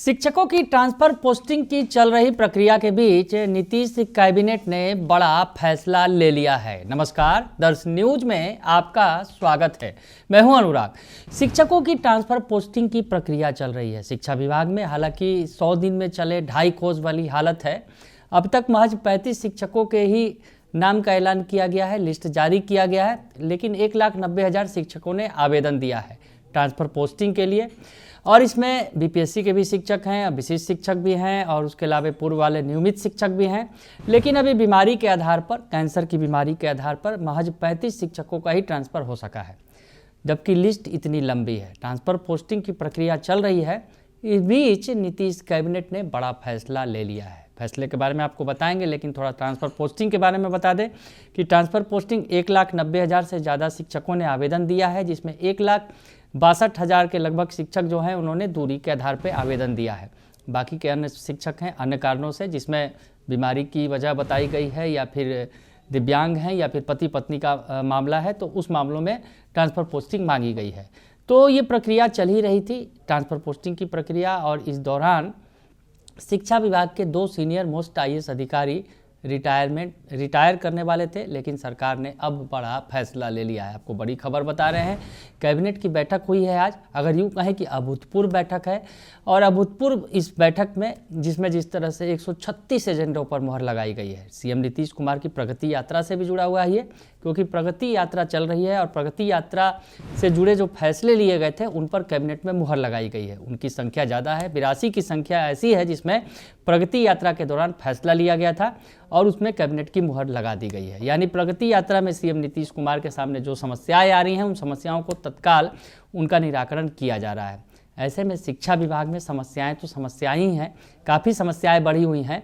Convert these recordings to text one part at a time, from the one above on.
शिक्षकों की transfer posting की चल रही प्रक्रिया के बीच नीतीश कैबिनेट ने बड़ा फैसला ले लिया है। नमस्कार, दर्श न्यूज में आपका स्वागत है। मैं हूं अनुराग। शिक्षकों की ट्रांसफर पोस्टिंग की प्रक्रिया चल रही है शिक्षा विभाग में। हालांकि 100 दिन में चले 2.5 कोस वाली हालत है। अब तक महज 35 शिक्षकों के ही नाम का ऐलान किया गया है, लिस्ट जारी किया गया है, लेकिन 1,90,000 शिक्षकों ने आवेदन दिया है ट्रांसफर पोस्टिंग के लिए। और इसमें बीपीएससी के भी शिक्षक हैं, विशिष्ट शिक्षक भी हैं और उसके अलावा पूर्व वाले नियमित शिक्षक भी हैं। लेकिन अभी बीमारी के आधार पर, कैंसर की बीमारी के आधार पर महज 35 शिक्षकों का ही ट्रांसफ़र हो सका है, जबकि लिस्ट इतनी लंबी है। ट्रांसफ़र पोस्टिंग की प्रक्रिया चल रही है। इस बीच नीतीश कैबिनेट ने बड़ा फैसला ले लिया है। फैसले के बारे में आपको बताएंगे, लेकिन थोड़ा ट्रांसफ़र पोस्टिंग के बारे में बता दें कि ट्रांसफ़र पोस्टिंग 1,90,000 से ज़्यादा शिक्षकों ने आवेदन दिया है, जिसमें 1,62,000 के लगभग शिक्षक जो हैं उन्होंने दूरी के आधार पर आवेदन दिया है। बाकी के अन्य शिक्षक हैं अन्य कारणों से, जिसमें बीमारी की वजह बताई गई है या फिर दिव्यांग हैं या फिर पति पत्नी का मामला है, तो उस मामलों में ट्रांसफ़र पोस्टिंग मांगी गई है। तो ये प्रक्रिया चल ही रही थी, ट्रांसफ़र पोस्टिंग की प्रक्रिया। और इस दौरान शिक्षा विभाग के 2 सीनियर मोस्ट आईएएस अधिकारी रिटायर करने वाले थे, लेकिन सरकार ने अब बड़ा फैसला ले लिया है। आपको बड़ी खबर बता रहे हैं। कैबिनेट की बैठक हुई है आज। अगर यूँ कहें कि अभूतपूर्व बैठक है, और अभूतपूर्व इस बैठक में जिसमें जिस तरह से 136 एजेंडों पर मुहर लगाई गई है। सीएम नीतीश कुमार की प्रगति यात्रा से भी जुड़ा हुआ है ये, क्योंकि प्रगति यात्रा चल रही है और प्रगति यात्रा से जुड़े जो फैसले लिए गए थे उन पर कैबिनेट में मुहर लगाई गई है। उनकी संख्या ज़्यादा है, 82 की संख्या ऐसी है जिसमें प्रगति यात्रा के दौरान फैसला लिया गया था और उसमें कैबिनेट की मुहर लगा दी गई है। यानी प्रगति यात्रा में सीएम नीतीश कुमार के सामने जो समस्याएं आ रही हैं, उन समस्याओं को तत्काल उनका निराकरण किया जा रहा है। ऐसे में शिक्षा विभाग में समस्याएं तो समस्याएं ही हैं, काफ़ी समस्याएं बढ़ी हुई हैं।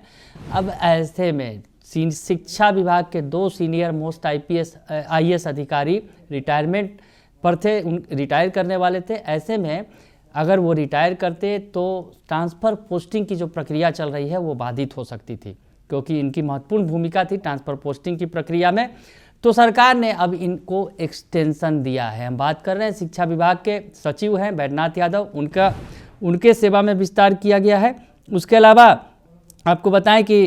अब ऐसे में शिक्षा विभाग के 2 सीनियर मोस्ट आईएएस अधिकारी रिटायरमेंट पर थे, रिटायर करने वाले थे। ऐसे में अगर वो रिटायर करते तो ट्रांसफ़र पोस्टिंग की जो प्रक्रिया चल रही है वो बाधित हो सकती थी, क्योंकि इनकी महत्वपूर्ण भूमिका थी ट्रांसफ़र पोस्टिंग की प्रक्रिया में। तो सरकार ने अब इनको एक्सटेंशन दिया है। हम बात कर रहे हैं शिक्षा विभाग के सचिव हैं बैद्यनाथ यादव, उनके सेवा में विस्तार किया गया है। उसके अलावा आपको बताएं कि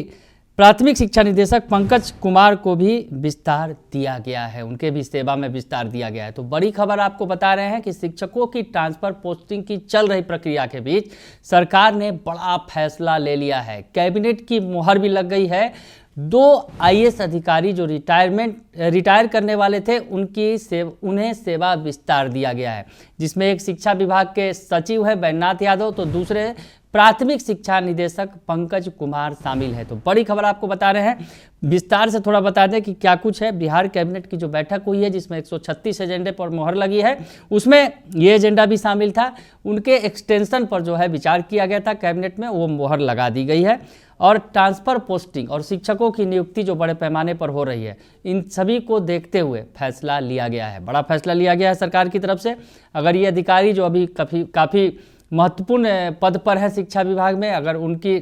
प्राथमिक शिक्षा निदेशक पंकज कुमार को भी विस्तार दिया गया है, उनके भी सेवा में विस्तार दिया गया है। तो बड़ी खबर आपको बता रहे हैं कि शिक्षकों की ट्रांसफ़र पोस्टिंग की चल रही प्रक्रिया के बीच सरकार ने बड़ा फैसला ले लिया है। कैबिनेट की मुहर भी लग गई है। 2 आईएएस अधिकारी जो रिटायर करने वाले थे उन्हें सेवा विस्तार दिया गया है, जिसमें एक शिक्षा विभाग के सचिव है बैद्यनाथ यादव, तो दूसरे प्राथमिक शिक्षा निदेशक पंकज कुमार शामिल है। तो बड़ी खबर आपको बता रहे हैं। विस्तार से थोड़ा बता दें कि क्या कुछ है। बिहार कैबिनेट की जो बैठक हुई है, जिसमें 136 एजेंडे पर मुहर लगी है, उसमें ये एजेंडा भी शामिल था। उनके एक्सटेंशन पर जो है विचार किया गया था कैबिनेट में, वो मुहर लगा दी गई है। और ट्रांसफ़र पोस्टिंग और शिक्षकों की नियुक्ति जो बड़े पैमाने पर हो रही है, इन सभी को देखते हुए फैसला लिया गया है। बड़ा फैसला लिया गया है सरकार की तरफ से। अगर ये अधिकारी जो अभी काफ़ी महत्वपूर्ण पद पर है शिक्षा विभाग में, अगर उनकी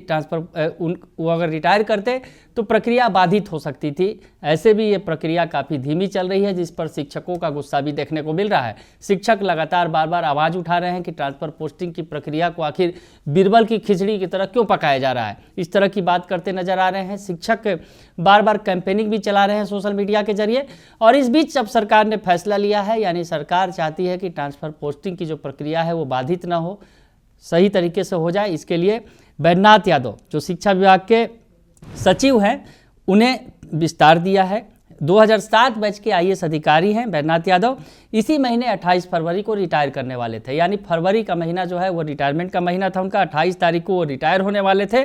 वो अगर रिटायर करते तो प्रक्रिया बाधित हो सकती थी। ऐसे भी ये प्रक्रिया काफ़ी धीमी चल रही है, जिस पर शिक्षकों का गुस्सा भी देखने को मिल रहा है। शिक्षक लगातार बार आवाज़ उठा रहे हैं कि ट्रांसफ़र पोस्टिंग की प्रक्रिया को आखिर बीरबल की खिचड़ी की तरह क्यों पकाया जा रहा है। इस तरह की बात करते नजर आ रहे हैं। शिक्षक बार कैंपेनिंग भी चला रहे हैं सोशल मीडिया के जरिए। और इस बीच अब सरकार ने फैसला लिया है, यानी सरकार चाहती है कि ट्रांसफ़र पोस्टिंग की जो प्रक्रिया है वो बाधित न हो, सही तरीके से हो जाए। इसके लिए बैद्यनाथ यादव जो शिक्षा विभाग के सचिव हैं, उन्हें विस्तार दिया है। 2007 बैच के आईएएस अधिकारी हैं बैद्यनाथ यादव। इसी महीने 28 फरवरी को रिटायर करने वाले थे, यानी फरवरी का महीना जो है वो रिटायरमेंट का महीना था उनका। 28 तारीख को वो रिटायर होने वाले थे।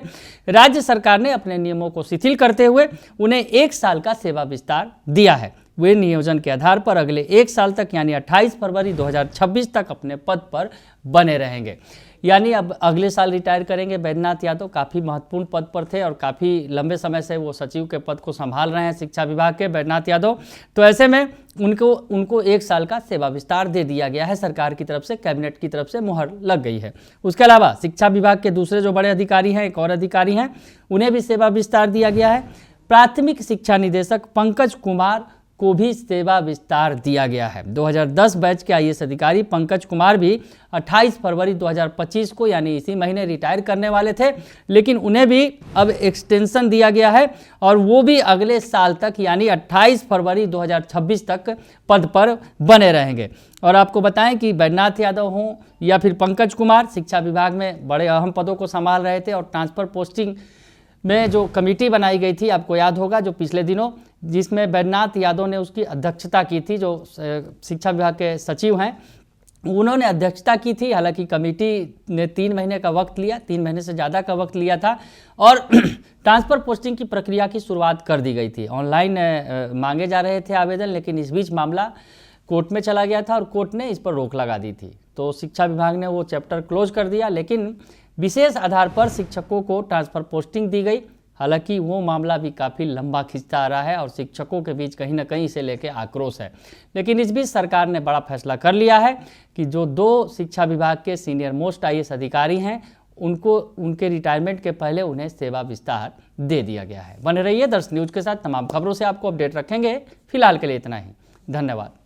राज्य सरकार ने अपने नियमों को शिथिल करते हुए उन्हें 1 साल का सेवा विस्तार दिया है। वे नियोजन के आधार पर अगले 1 साल तक, यानी 28 फरवरी 2026 तक अपने पद पर बने रहेंगे। यानी अब अगले साल रिटायर करेंगे बैद्यनाथ यादव। काफ़ी महत्वपूर्ण पद पर थे और काफ़ी लंबे समय से वो सचिव के पद को संभाल रहे हैं शिक्षा विभाग के बैद्यनाथ यादव। तो ऐसे में उनको 1 साल का सेवा विस्तार दे दिया गया है सरकार की तरफ से, कैबिनेट की तरफ से मुहर लग गई है। उसके अलावा शिक्षा विभाग के दूसरे जो बड़े अधिकारी हैं, एक और अधिकारी हैं, उन्हें भी सेवा विस्तार दिया गया है। प्राथमिक शिक्षा निदेशक पंकज कुमार को भी सेवा विस्तार दिया गया है। 2010 बैच के आईएएस अधिकारी पंकज कुमार भी 28 फरवरी 2025 को यानी इसी महीने रिटायर करने वाले थे, लेकिन उन्हें भी अब एक्सटेंशन दिया गया है और वो भी अगले साल तक यानी 28 फरवरी 2026 तक पद पर बने रहेंगे। और आपको बताएं कि बैद्यनाथ यादव हों या फिर पंकज कुमार शिक्षा विभाग में बड़े अहम पदों को संभाल रहे थे और ट्रांसफ़र पोस्टिंग में जो कमेटी बनाई गई थी, आपको याद होगा, जो पिछले दिनों जिसमें बैद्यनाथ यादव ने उसकी अध्यक्षता की थी, जो शिक्षा विभाग के सचिव हैं उन्होंने अध्यक्षता की थी। हालांकि कमेटी ने 3 महीने का वक्त लिया, 3 महीने से ज़्यादा का वक्त लिया था और ट्रांसफ़र पोस्टिंग की प्रक्रिया की शुरुआत कर दी गई थी। ऑनलाइन मांगे जा रहे थे आवेदन, लेकिन इस बीच मामला कोर्ट में चला गया था और कोर्ट ने इस पर रोक लगा दी थी। तो शिक्षा विभाग ने वो चैप्टर क्लोज कर दिया, लेकिन विशेष आधार पर शिक्षकों को ट्रांसफ़र पोस्टिंग दी गई। हालांकि वो मामला भी काफ़ी लंबा खिंचता आ रहा है और शिक्षकों के बीच कहीं ना कहीं इसे लेके आक्रोश है। लेकिन इस बीच सरकार ने बड़ा फैसला कर लिया है कि जो 2 शिक्षा विभाग के सीनियर मोस्ट आईएएस अधिकारी हैं उनको उनके रिटायरमेंट के पहले उन्हें सेवा विस्तार दे दिया गया है। बने रहिए दर्श न्यूज़ के साथ, तमाम खबरों से आपको अपडेट रखेंगे। फिलहाल के लिए इतना ही, धन्यवाद।